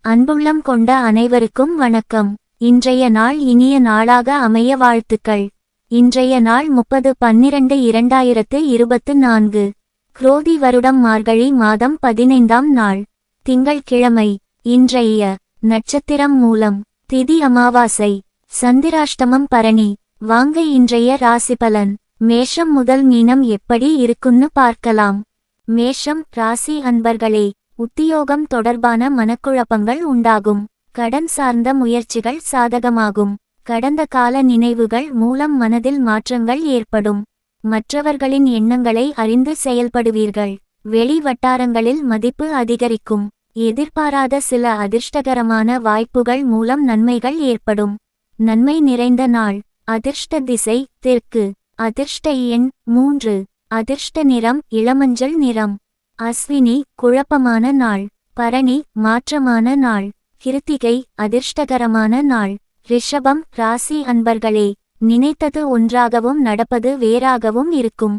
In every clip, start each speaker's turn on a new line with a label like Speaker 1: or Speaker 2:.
Speaker 1: அன்புள்ளம் கொண்ட அனைவருக்கும் வணக்கம். இன்றைய நாள் இனிய நாளாக அமைய வாழ்த்துக்கள். இன்றைய நாள் 30/12/2024 குரோதி வருடம் மார்கழி மாதம் 15ஆம் நாள் திங்கள்கிழமை. இன்றைய நட்சத்திரம் மூலம், திதி அமாவாசை, சந்திராஷ்டமம் பரணி. வாங்க இன்றைய ராசிபலன். மேஷம் முதல் மீனம் எப்படி இருக்குன்னு பார்க்கலாம். மேஷம் ராசி அன்பர்களே, உத்தியோகம் தொடர்பான மனக்குழப்பங்கள் உண்டாகும். கடன் சார்ந்த முயற்சிகள் சாதகமாகும். கடந்த கால நினைவுகள் மூலம் மனதில் மாற்றங்கள் ஏற்படும். மற்றவர்களின் எண்ணங்களை அறிந்து செயல்படுவீர்கள். வெளி வட்டாரங்களில் மதிப்பு அதிகரிக்கும். எதிர்பாராத சில அதிர்ஷ்டகரமான வாய்ப்புகள் மூலம் நன்மைகள் ஏற்படும். நன்மை நிறைந்த நாள். அதிர்ஷ்ட திசை தெற்கு. அதிர்ஷ்ட எண் 3. அதிர்ஷ்ட நிறம் இளமஞ்சள் நிறம். அஸ்வினி குழப்பமான நாள். பரணி மாற்றமான நாள். கிருத்திகை அதிர்ஷ்டகரமான நாள். ரிஷபம் ராசி அன்பர்களே, நினைத்தது ஒன்றாகவும் நடப்பது வேறாகவும் இருக்கும்.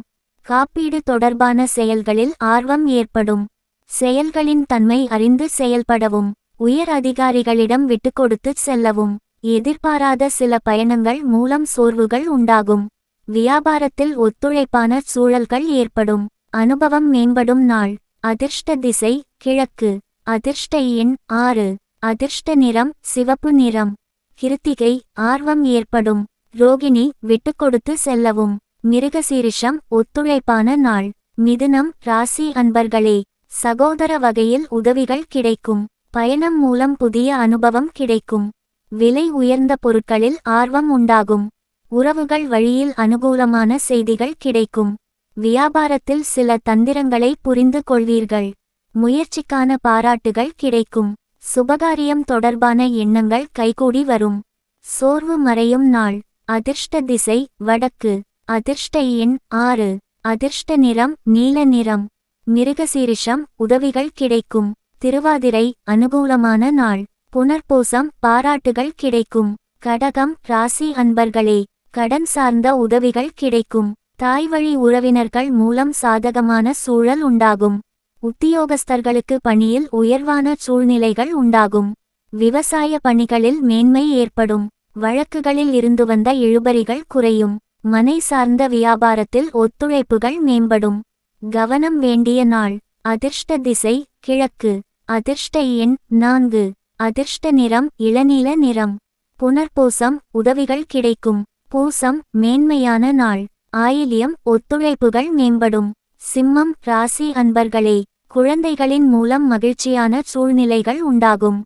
Speaker 1: காப்பீடு தொடர்பான செயல்களில் ஆர்வம் ஏற்படும். செயல்களின் தன்மை அறிந்து செயல்படவும். உயர் அதிகாரிகளிடம் விட்டுக்கொடுத்து செல்லவும். எதிர்பாராத சில பயணங்கள் மூலம் சோர்வுகள் உண்டாகும். வியாபாரத்தில் ஒத்துழைப்பான சூழல்கள் ஏற்படும். அனுபவம் மேம்படும் நாள். அதிர்ஷ்ட திசை கிழக்கு. அதிர்ஷ்ட எண் 6. அதிர்ஷ்ட நிறம் சிவப்பு நிறம். கிருத்திகை ஆர்வம் ஏற்படும். ரோகிணி விட்டுக்கொடுத்து செல்லவும். மிருகசீரிஷம் ஒத்துழைப்பான நாள். மிதுனம் ராசி அன்பர்களே, சகோதர வகையில் உதவிகள் கிடைக்கும். பயணம் மூலம் புதிய அனுபவம் கிடைக்கும். விலை உயர்ந்த பொருட்களில் ஆர்வம் உண்டாகும். உறவுகள் வழியில் அனுகூலமான செய்திகள் கிடைக்கும். வியாபாரத்தில் சில தந்திரங்களை புரிந்து கொள்வீர்கள். முயற்சிக்கான பாராட்டுகள் கிடைக்கும். சுபகாரியம் தொடர்பான எண்ணங்கள் கைகூடி வரும். சோர்வு மறையும் நாள். அதிர்ஷ்ட திசை வடக்கு. அதிர்ஷ்ட எண் 6. அதிர்ஷ்ட நிறம் நீல நிறம். மிருகசீரிஷம் உதவிகள் கிடைக்கும். திருவாதிரை அனுகூலமான நாள். புனர்பூசம் பாராட்டுகள் கிடைக்கும். கடகம் ராசி அன்பர்களே, கடன் சார்ந்த உதவிகள் கிடைக்கும். தாய்வழி உறவினர்கள் மூலம் சாதகமான சூழல் உண்டாகும். உத்தியோகஸ்தர்களுக்கு பணியில் உயர்வான சூழ்நிலைகள் உண்டாகும். விவசாய பணிகளில் மேன்மை ஏற்படும். வழக்குகளில் இருந்து வந்த இழுபறிகள் குறையும். மனை சார்ந்த வியாபாரத்தில் ஒத்துழைப்புகள் மேம்படும். கவனம் வேண்டிய நாள். அதிர்ஷ்ட திசை கிழக்கு. அதிர்ஷ்ட எண் 4. அதிர்ஷ்ட நிறம் இளநீல நிறம். புனர்பூசம் உதவிகள் கிடைக்கும். பூசம் மேன்மையான நாள். ஆயில்யம் ஒத்துழைப்புகள் மேம்படும். சிம்மம் ராசி அன்பர்களே, குழந்தைகளின் மூலம் மகிழ்ச்சியான சூழ்நிலைகள் உண்டாகும்.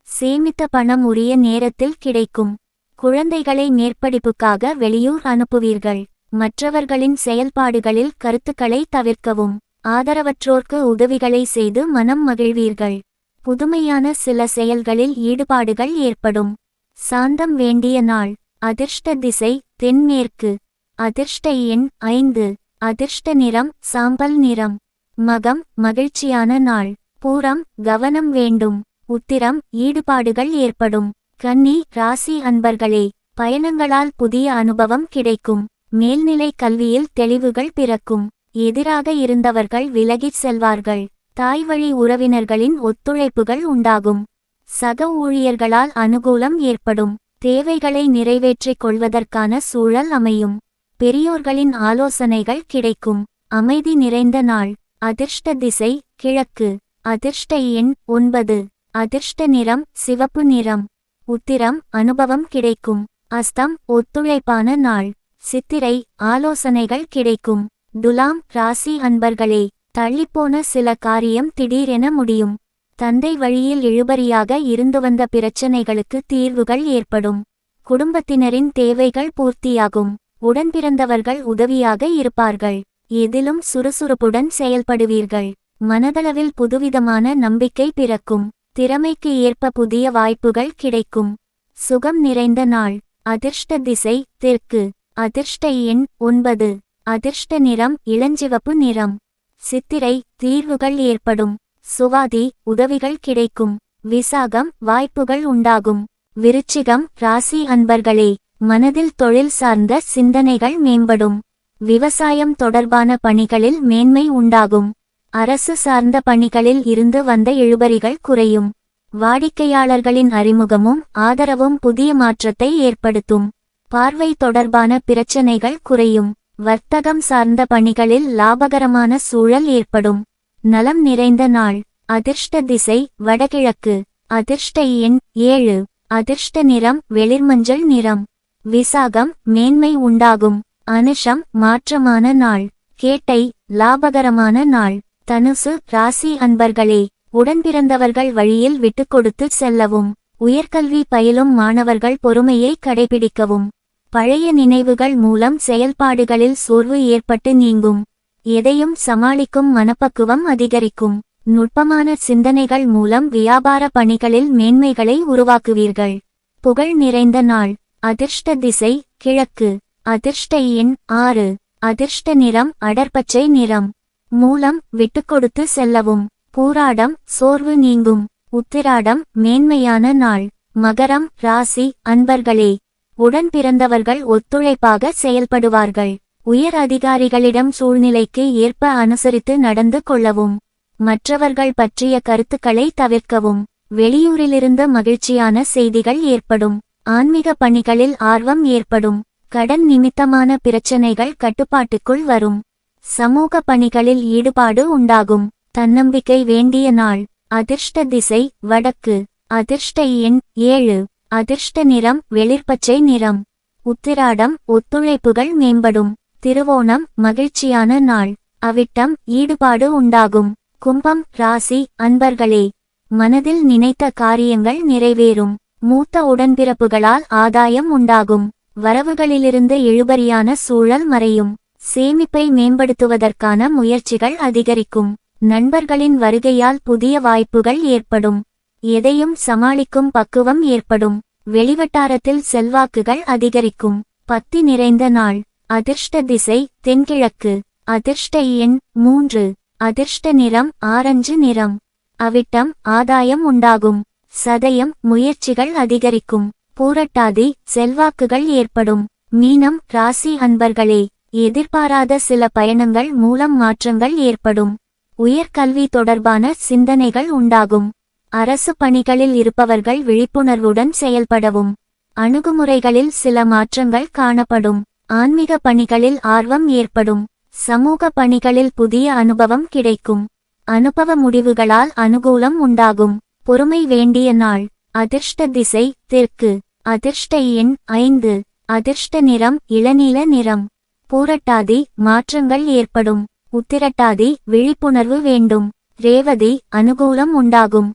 Speaker 1: சேமித்த பணம் உரிய நேரத்தில் கிடைக்கும். குழந்தைகளை மேற்படிப்புக்காக வெளியூர் அனுப்புவீர்கள். மற்றவர்களின் செயல்பாடுகளில் கருத்துக்களை தவிர்க்கவும். ஆதரவற்றோர்க்கு உதவிகளை செய்து மனம் மகிழ்வீர்கள். புதுமையான சில செயல்களில் ஈடுபாடுகள் ஏற்படும். சாந்தம் வேண்டிய நாள். அதிர்ஷ்ட திசை தென்மேற்கு. அதிர்ஷ்ட எண் 5. அதிர்ஷ்ட நிறம் சாம்பல் நிறம். மகம் மகிழ்ச்சியான நாள். பூரம் கவனம் வேண்டும். உத்திரம் ஈடுபாடுகள் ஏற்படும். கன்னி ராசி அன்பர்களே, பயணங்களால் புதிய அனுபவம் கிடைக்கும். மேல்நிலை கல்வியில் தெளிவுகள் பிறக்கும். எதிராக இருந்தவர்கள் விலகிச் செல்வார்கள். தாய்வழி உறவினர்களின் ஒத்துழைப்புகள் உண்டாகும். சக ஊழியர்களால் அனுகூலம் ஏற்படும். தேவைகளை நிறைவேற்றிக் கொள்வதற்கான சூழல் அமையும். பெரியோர்களின் ஆலோசனைகள் கிடைக்கும். அமைதி நிறைந்த நாள். அதிர்ஷ்ட திசை கிழக்கு. அதிர்ஷ்ட எண் 9. அதிர்ஷ்ட நிறம் சிவப்பு நிறம். உத்திரம் அனுபவம் கிடைக்கும். அஸ்தம் ஒத்துழைப்பான நாள். சித்திரை ஆலோசனைகள் கிடைக்கும். துலாம் ராசி அன்பர்களே, தள்ளிப்போன சில காரியம் திடீரென முடியும். தந்தை வழியில் இழுபறியாக இருந்து வந்த பிரச்சனைகளுக்கு தீர்வுகள் ஏற்படும். குடும்பத்தினரின் தேவைகள் பூர்த்தியாகும். உடன்பிறந்தவர்கள் உதவியாக இருப்பார்கள். எதிலும் சுறுசுறுப்புடன் செயல்படுவீர்கள். மனதளவில் புதுவிதமான நம்பிக்கை பிறக்கும். திறமைக்கு ஏற்ப புதிய வாய்ப்புகள் கிடைக்கும். சுகம் நிறைந்த நாள். அதிர்ஷ்ட திசை தெற்கு. அதிர்ஷ்ட எண் 9. அதிர்ஷ்ட நிறம் இளஞ்சிவப்பு நிறம். சித்திரை தீர்வுகள் ஏற்படும். சுவாதி உதவிகள் கிடைக்கும். விசாகம் வாய்ப்புகள் உண்டாகும். விருச்சிகம் ராசி அன்பர்களே, மனதில் தொழில் சார்ந்த சிந்தனைகள் மேம்படும். விவசாயம் தொடர்பான பணிகளில் மேன்மை உண்டாகும். அரசு சார்ந்த பணிகளில் இருந்து வந்த இழுபறிகள் குறையும். வாடிக்கையாளர்களின் அறிமுகமும் ஆதரவும் புதிய மாற்றத்தை ஏற்படுத்தும். பார்வை தொடர்பான பிரச்சனைகள் குறையும். வர்த்தகம் சார்ந்த பணிகளில் லாபகரமான சூழல் ஏற்படும். நலம் நிறைந்த நாள். அதிர்ஷ்ட திசை வடகிழக்கு. அதிர்ஷ்ட எண் 7. அதிர்ஷ்ட நிறம் வெளிர்மஞ்சள் நிறம். விசாகம் மேன்மை உண்டாகும். அனுஷம் மாற்றமான நாள். கேட்டை லாபகரமான நாள். தனுசு ராசி அன்பர்களே, உடன்பிறந்தவர்கள் வழியில் விட்டுக்கொடுத்து செல்லவும். உயர்கல்வி பயிலும் மாணவர்கள் பொறுமையை கடைபிடிக்கவும். பழைய நினைவுகள் மூலம் செயல்பாடுகளில் சோர்வு ஏற்பட்டு நீங்கும். எதையும் சமாளிக்கும் மனப்பக்குவம் அதிகரிக்கும். நுட்பமான சிந்தனைகள் மூலம் வியாபார பணிகளில் மேன்மைகளை உருவாக்குவீர்கள். புகழ் நிறைந்த நாள். அதிர்ஷ்ட திசை கிழக்கு. அதிர்ஷ்ட எண் 6. அதிர்ஷ்ட நிறம் அடர்பச்சை நிறம். மூலம் விட்டுக்கொடுத்து செல்லவும். பூராடம் சோர்வு நீங்கும். உத்திராடம் மேன்மையான நாள். மகரம் ராசி அன்பர்களே, உடன் பிறந்தவர்கள் ஒத்துழைப்பாக செயல்படுவார்கள். உயர் அதிகாரிகளிடம் சூழ்நிலைக்கு ஏற்ப அனுசரித்து நடந்து கொள்ளவும். மற்றவர்கள் பற்றிய கருத்துக்களை தவிர்க்கவும். வெளியூரிலிருந்து மகிழ்ச்சியான செய்திகள் ஏற்படும். ஆன்மீக பணிகளில் ஆர்வம் ஏற்படும். கடன் நிமித்தமான பிரச்சனைகள் கட்டுப்பாட்டுக்குள் வரும். சமூக பணிகளில் ஈடுபாடு உண்டாகும். தன்னம்பிக்கை வேண்டிய நாள். அதிர்ஷ்ட திசை வடக்கு. அதிர்ஷ்ட எண் 7. அதிர்ஷ்ட நிறம் வெளிர்பச்சை நிறம். உத்திராடம் ஒத்துழைப்புகள் மேம்படும். திருவோணம் மகிழ்ச்சியான நாள். அவிட்டம் ஈடுபாடு உண்டாகும். கும்பம் ராசி அன்பர்களே, மனதில் நினைத்த காரியங்கள் நிறைவேறும். மூத்த உடன்பிறப்புகளால் ஆதாயம் உண்டாகும். வரவுகளிலிருந்து இழுபறியான சூழல் மறையும். சேமிப்பை மேம்படுத்துவதற்கான முயற்சிகள் அதிகரிக்கும். நண்பர்களின் வருகையால் புதிய வாய்ப்புகள் ஏற்படும். எதையும் சமாளிக்கும் பக்குவம் ஏற்படும். வெளிவட்டாரத்தில் செல்வாக்குகள் அதிகரிக்கும். பத்தி நிறைந்த நாள். அதிர்ஷ்ட திசை தென்கிழக்கு. அதிர்ஷ்ட எண் 3. அதிர்ஷ்ட நிறம் ஆரஞ்சு நிறம். அவிட்டம் ஆதாயம் உண்டாகும். சதயம் முயற்சிகள் அதிகரிக்கும். பூரட்டாதி செல்வாக்குகள் ஏற்படும். மீனம் ராசி அன்பர்களே, எதிர்பாராத சில பயணங்கள் மூலம் மாற்றங்கள் ஏற்படும். உயர்கல்வி தொடர்பான சிந்தனைகள் உண்டாகும். அரசு பணிகளில் இருப்பவர்கள் விழிப்புணர்வுடன் செயல்படவும். அணுகுமுறைகளில் சில மாற்றங்கள் காணப்படும். ஆன்மீக பணிகளில் ஆர்வம் ஏற்படும். சமூக பணிகளில் புதிய அனுபவம் கிடைக்கும். அனுபவ முடிவுகளால் அனுகூலம் உண்டாகும். பொறுமை வேண்டிய நாள். அதிர்ஷ்ட திசை தெற்கு. அதிர்ஷ்ட எண் 5. அதிர்ஷ்ட நிறம் இளநீல நிறம். பூரட்டாதி மாற்றங்கள் ஏற்படும். உத்திரட்டாதி விழிப்புணர்வு வேண்டும். ரேவதி அனுகூலம் உண்டாகும்.